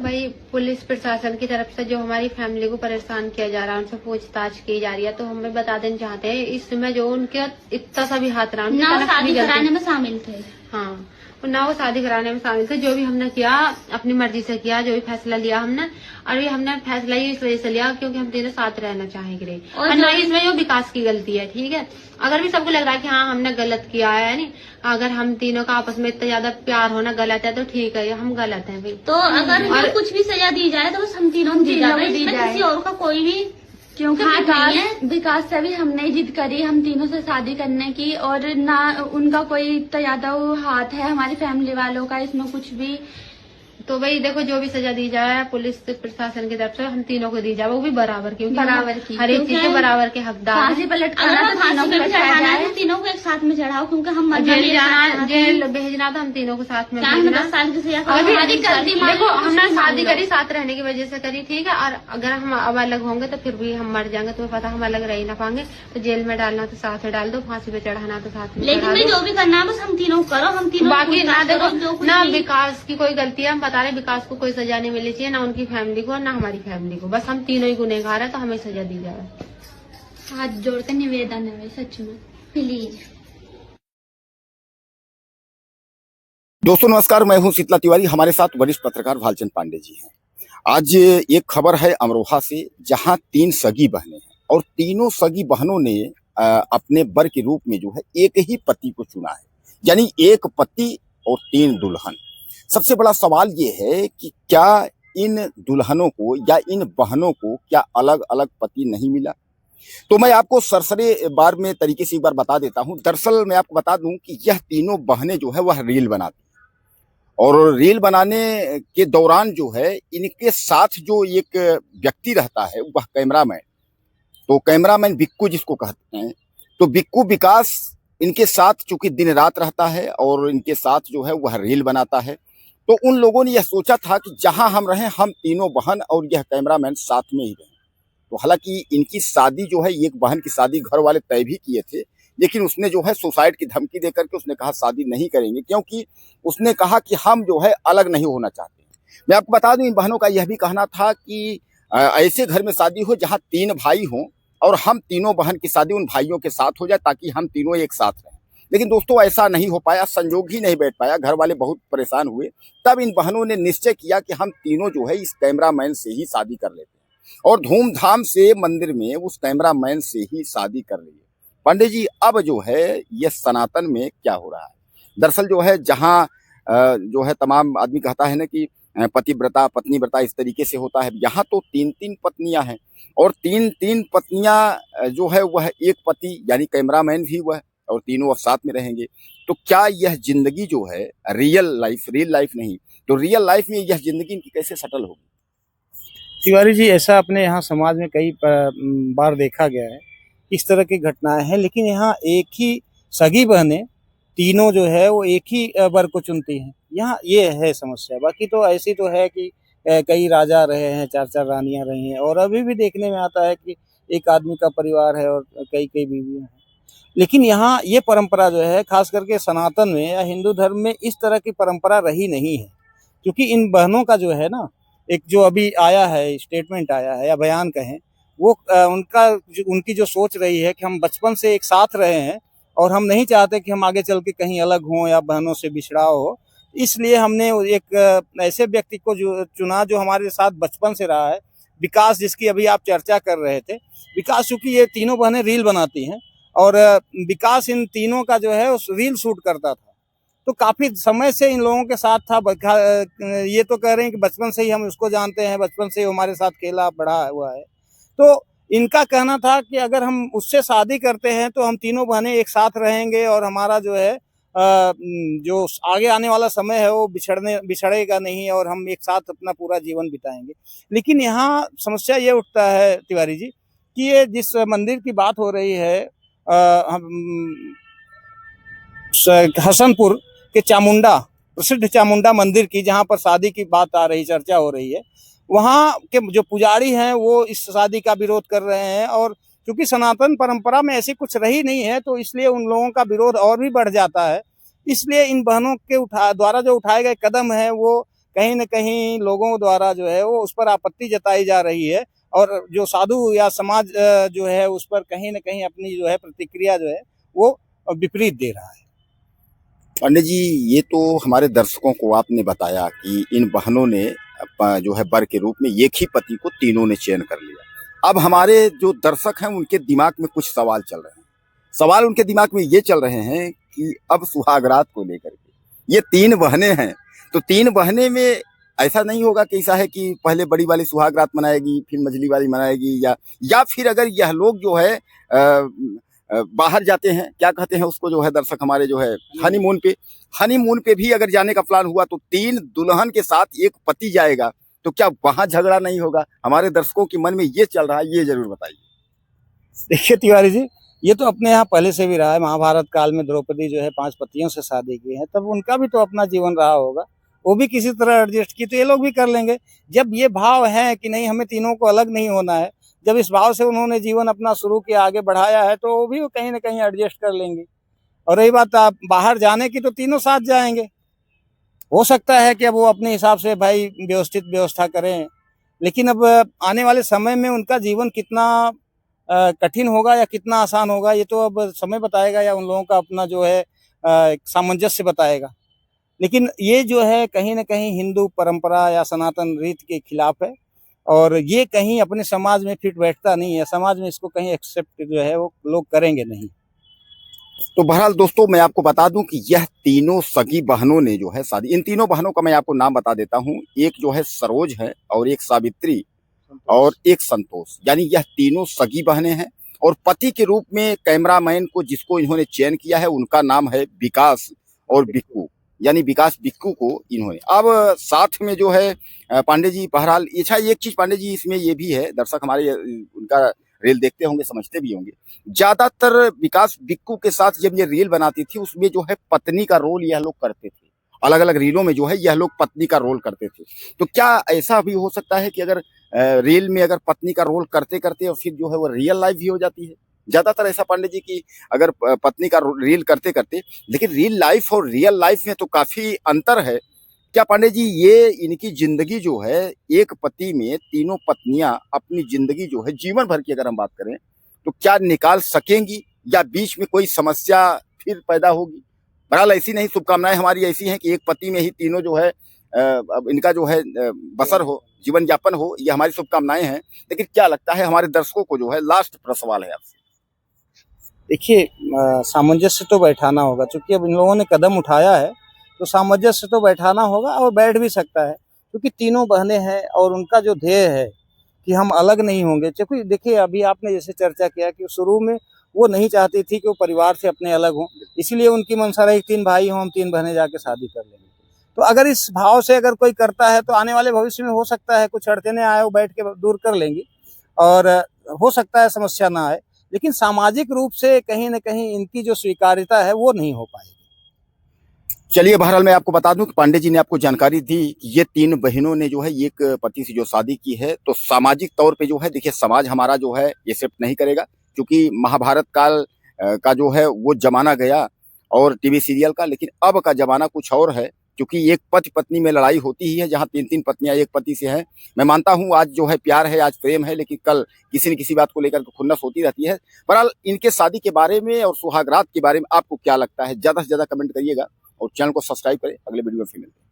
भाई पुलिस प्रशासन की तरफ से जो हमारी फैमिली को परेशान किया जा रहा है, उनसे पूछताछ की जा रही है, तो हमें बता देना चाहते हैं इसमें जो उनके इतना सा भी हाथ रहा ना वो शादी कराने में शामिल थे। हाँ, ना वो शादी कराने में शामिल थे। जो भी हमने किया अपनी मर्जी से किया, जो भी फैसला लिया हमने, और ये हमने फैसला ही इस वजह से लिया क्योंकि हम तीनों साथ रहना चाहेंगे। और ना इसमें जो विकास की गलती है, ठीक है, अगर भी सबको लग रहा है कि हाँ हमने गलत किया है, नहीं, अगर हम तीनों का आपस में इतना ज्यादा प्यार होना गलत है तो ठीक है, हम गलत है भाई। तो अगर हमें कुछ भी सजा दी जाए तो बस हम तीनों को दी जाए, किसी और का कोई भी, क्योंकि विकास से भी हमने जिद करी हम तीनों से शादी करने की, और ना उनका कोई इतना ज्यादा हाथ है हमारी फैमिली वालों का इसमें कुछ भी। तो भाई देखो, जो भी सजा दी जाए पुलिस प्रशासन की तरफ से हम तीनों को दी जाए, वो भी बराबर की, बराबर की, हर एक चीज के बराबर के हकदार। फांसी पलट तीनों को एक साथ में चढ़ाओ, क्योंकि हम जेल भेजना था, हम तीनों को साथ में भेजना। 10 साल की सजा देखो, हमने शादी करी साथ रहने की वजह से करी, ठीक है, और अगर हम अब अलग होंगे तो फिर भी हम मर जाएंगे, तुम्हें पता हम अलग रह ही ना पाएंगे। तो जेल में डालना तो साथ में डाल दो, फांसी पे चढ़ाना तो साथ में, लेकिन जो भी करना है बस हम तीनों करो, हम तीनों। बाकी ना देखो, ना विकास की कोई गलती है, बता रहे विकास को कोई सजा नहीं मिलनी चाहिए, ना उनकी फैमिली को, ना हमारी फैमिली को, बस हम तीनों ही गुनहगार है, तो हमें सजा दी जाए। हाथ जोड़कर निवेदन है सच में, प्लीज। दोस्तों नमस्कार, मैं हूं शीतला तिवारी, हमारे साथ वरिष्ठ पत्रकार भालचंद पांडे जी हैं। आज एक खबर है अमरोहा से, जहां 3 सगी बहनें हैं और तीनों सगी बहनों ने अपने वर के रूप में जो है एक ही पति को चुना है, यानी एक पति और 3 दुल्हन। सबसे बड़ा सवाल ये है कि क्या इन दुल्हनों को या इन बहनों को क्या अलग अलग पति नहीं मिला? तो मैं आपको सरसरे बार में तरीके से एक बार बता देता हूं। दरअसल मैं आपको बता दूं कि यह तीनों बहनें जो है वह रील बनाती हैं, और रील बनाने के दौरान जो है इनके साथ जो एक व्यक्ति रहता है वह कैमरामैन, तो कैमरामैन बिक्कू जिसको कहते हैं, तो बिक्कू विकास इनके साथ चूंकि दिन रात रहता है और इनके साथ जो है वह रील बनाता है। तो उन लोगों ने यह सोचा था कि जहां हम रहें, हम तीनों बहन और यह कैमरामैन साथ में ही रहें। तो हालांकि इनकी शादी जो है, एक बहन की शादी घर वाले तय भी किए थे, लेकिन उसने जो है सुसाइड की धमकी देकर के उसने कहा शादी नहीं करेंगे, क्योंकि उसने कहा कि हम जो है अलग नहीं होना चाहते। मैं आपको बता दूं, इन बहनों का यह भी कहना था कि ऐसे घर में शादी हो जहाँ 3 भाई हों और हम तीनों बहन की शादी उन भाइयों के साथ हो जाए, ताकि हम तीनों एक साथ रहें। लेकिन दोस्तों ऐसा नहीं हो पाया, संयोग ही नहीं बैठ पाया, घर वाले बहुत परेशान हुए। तब इन बहनों ने निश्चय किया कि हम तीनों जो है इस कैमरामैन से ही शादी कर लेते हैं, और धूमधाम से मंदिर में उस कैमरामैन से ही शादी कर ली। पंडित जी, अब जो है ये सनातन में क्या हो रहा है? दरअसल जो है जहाँ जो है तमाम आदमी कहता है ना कि पतिव्रता पत्नीव्रता इस तरीके से होता है, यहाँ तो 3-3 पत्नियां हैं, और 3-3 पत्नियां जो है वह एक पति यानी कैमरामैन भी वह, और तीनों अब साथ में रहेंगे। तो क्या यह जिंदगी जो है रियल लाइफ नहीं, तो रियल लाइफ में यह जिंदगी इनकी कैसे सेटल होगी? तिवारी जी, ऐसा अपने यहाँ समाज में कई बार देखा गया है, इस तरह की घटनाएं हैं, लेकिन यहाँ एक ही सगी बहनें तीनों जो है वो एक ही वर को चुनती हैं। यहाँ ये है समस्या। बाकी तो ऐसी तो है कि कई राजा रहे हैं, 4-4 रानियां रही हैं, और अभी भी देखने में आता है कि एक आदमी का परिवार है और कई बीवियां हैं। लेकिन यहाँ ये परंपरा जो है, खास करके सनातन में या हिंदू धर्म में इस तरह की परंपरा रही नहीं है। क्योंकि इन बहनों का जो है ना, एक जो अभी आया है स्टेटमेंट आया है या बयान कहें, वो उनकी जो सोच रही है कि हम बचपन से एक साथ रहे हैं और हम नहीं चाहते कि हम आगे चल के कहीं अलग हों या बहनों से बिछड़ाव हो, इसलिए हमने एक ऐसे व्यक्ति को जो चुना जो हमारे साथ बचपन से रहा है, विकास, जिसकी अभी आप चर्चा कर रहे थे। विकास, चूंकि ये तीनों बहनें रील बनाती हैं और विकास इन तीनों का जो है उस रील शूट करता था, तो काफी समय से इन लोगों के साथ था। ये तो कह रहे हैं कि बचपन से ही हम उसको जानते हैं, बचपन से ही हमारे साथ खेला बड़ा हुआ है। तो इनका कहना था कि अगर हम उससे शादी करते हैं तो हम तीनों बहनें एक साथ रहेंगे और हमारा जो है जो आगे आने वाला समय है वो बिछड़ेगा नहीं और हम एक साथ अपना पूरा जीवन बिताएंगे। लेकिन यहाँ समस्या ये उठता है तिवारी जी कि ये जिस मंदिर की बात हो रही है, हसनपुर के प्रसिद्ध चामुंडा मंदिर की, जहाँ पर शादी की बात आ रही, चर्चा हो रही है, वहाँ के जो पुजारी हैं वो इस शादी का विरोध कर रहे हैं। और क्योंकि सनातन परंपरा में ऐसी कुछ रही नहीं है, तो इसलिए उन लोगों का विरोध और भी बढ़ जाता है। इसलिए इन बहनों के द्वारा जो उठाए गए कदम है वो कहीं न कहीं लोगों द्वारा जो है वो उस पर आपत्ति जताई जा रही है, और जो साधु या समाज जो है उस पर कहीं न कहीं अपनी जो है प्रतिक्रिया जो है वो विपरीत दे रहा है। पंडित जी, ये तो हमारे दर्शकों को आपने बताया कि इन बहनों ने जो है वर के रूप में एक ही पति को तीनों ने चयन कर लिया। अब हमारे जो दर्शक हैं उनके दिमाग में कुछ सवाल चल रहे हैं। सवाल उनके दिमाग में ये चल रहे हैं कि अब सुहागरात को लेकर के ये 3 बहनें हैं, तो 3 बहनें में ऐसा नहीं होगा कि ऐसा है कि पहले बड़ी वाली सुहागरात मनाएगी, फिर मझली वाली मनाएगी, या फिर अगर यह लोग जो है बाहर जाते हैं, क्या कहते हैं उसको, जो है दर्शक हमारे जो है हनीमून पे भी अगर जाने का प्लान हुआ तो 3 दुल्हन के साथ एक पति जाएगा, तो क्या वहां झगड़ा नहीं होगा? हमारे दर्शकों के मन में ये चल रहा है, ये जरूर बताइए। देखिए तिवारी जी, ये तो अपने यहाँ पहले से भी रहा है। महाभारत काल में द्रौपदी जो है 5 पतियों से शादी की है, तब उनका भी तो अपना जीवन रहा होगा, वो भी किसी तरह एडजस्ट की, तो ये लोग भी कर लेंगे। जब ये भाव है कि नहीं हमें तीनों को अलग नहीं होना है, जब इस भाव से उन्होंने जीवन अपना शुरू किया, आगे बढ़ाया है, तो वो भी कहीं ना कहीं एडजस्ट कर लेंगे। और रही बात आप बाहर जाने की, तो तीनों साथ जाएंगे। हो सकता है कि अब वो अपने हिसाब से भाई व्यवस्थित व्यवस्था करें, लेकिन अब आने वाले समय में उनका जीवन कितना कठिन होगा या कितना आसान होगा, ये तो अब समय बताएगा, या उन लोगों का अपना जो है सामंजस्य बताएगा। लेकिन ये जो है कहीं ना कहीं हिंदू परंपरा या सनातन रीत के खिलाफ है, और ये कहीं अपने समाज में फिट बैठता नहीं है। समाज में इसको कहीं एक्सेप्ट जो है वो लोग करेंगे नहीं। तो बहरहाल दोस्तों, मैं आपको बता दूं कि यह तीनों सगी बहनों ने जो है शादी, इन तीनों बहनों का मैं आपको नाम बता देता हूं। एक जो है सरोज है, और एक सावित्री, और एक संतोष। यानी यह तीनों सगी बहनें हैं, और पति के रूप में कैमरामैन को जिसको इन्होंने चयन किया है उनका नाम है विकास और बिक्कू, यानी विकास बिक्कू को इन्होंने। अब साथ में जो है पांडे जी, बहरहाल अच्छा एक चीज पांडे जी इसमें ये भी है, दर्शक हमारे उनका रील देखते होंगे, समझते भी होंगे, ज्यादातर विकास बिक्कू के साथ जब ये रील बनाती थी उसमें जो है पत्नी का रोल यह लोग करते थे। अलग अलग रीलों में जो है यह लोग पत्नी का रोल करते थे। तो क्या ऐसा भी हो सकता है कि अगर रील में अगर पत्नी का रोल करते करते और फिर जो है वो रियल लाइफ भी हो जाती है? ज्यादातर ऐसा पांडे जी की अगर पत्नी का रील करते करते, लेकिन रियल लाइफ और रियल लाइफ में तो काफी अंतर है। क्या पांडे जी ये इनकी जिंदगी जो है, एक पति में तीनों पत्नियां अपनी जिंदगी जो है जीवन भर की अगर हम बात करें तो क्या निकाल सकेंगी, या बीच में कोई समस्या फिर पैदा होगी? बहरहाल ऐसी नहीं, शुभकामनाएं हमारी ऐसी हैं कि एक पति में ही तीनों जो है अब इनका जो है बसर हो, जीवन यापन हो, ये हमारी शुभकामनाएं हैं। लेकिन क्या लगता है हमारे दर्शकों को, जो है लास्ट सवाल है आपसे। देखिए सामंजस्य तो बैठाना होगा, क्योंकि अब इन लोगों ने कदम उठाया है तो सामंजस्य तो बैठाना होगा, और बैठ भी सकता है, क्योंकि तीनों बहनें हैं और उनका जो ध्येय है कि हम अलग नहीं होंगे। क्योंकि देखिए अभी आपने जैसे चर्चा किया कि शुरू में वो नहीं चाहती थी कि वो परिवार से अपने अलग हों, इसीलिए उनकी मंशा रही 3 भाई हों, हम 3 बहनें जाके शादी कर लेंगे। तो अगर इस भाव से अगर कोई करता है तो आने वाले भविष्य में हो सकता है कुछ अड़चने आए, वो बैठ के दूर कर लेंगी, और हो सकता है समस्या ना आए। लेकिन सामाजिक रूप से कहीं न कहीं इनकी जो स्वीकार्यता है वो नहीं हो पाएगी। चलिए, बहरहाल मैं आपको बता दूं कि पांडे जी ने आपको जानकारी दी कि ये 3 बहनों ने जो है एक पति से जो शादी की है, तो सामाजिक तौर पे जो है, देखिए समाज हमारा जो है ये एक्सेप्ट नहीं करेगा, क्योंकि महाभारत काल का जो है वो जमाना गया और टीवी सीरियल का। लेकिन अब का जमाना कुछ और है, क्योंकि एक पति पत्नी में लड़ाई होती ही है, जहां 3-3 पत्नियां एक पति से हैं। मैं मानता हूं आज जो है प्यार है, आज प्रेम है, लेकिन कल किसी न किसी बात को लेकर के खुन्नस होती रहती है। बहरहाल इनके शादी के बारे में और सुहागरात के बारे में आपको क्या लगता है, ज्यादा से ज्यादा कमेंट करिएगा और चैनल को सब्सक्राइब करें। अगले वीडियो में फिर मिलते हैं।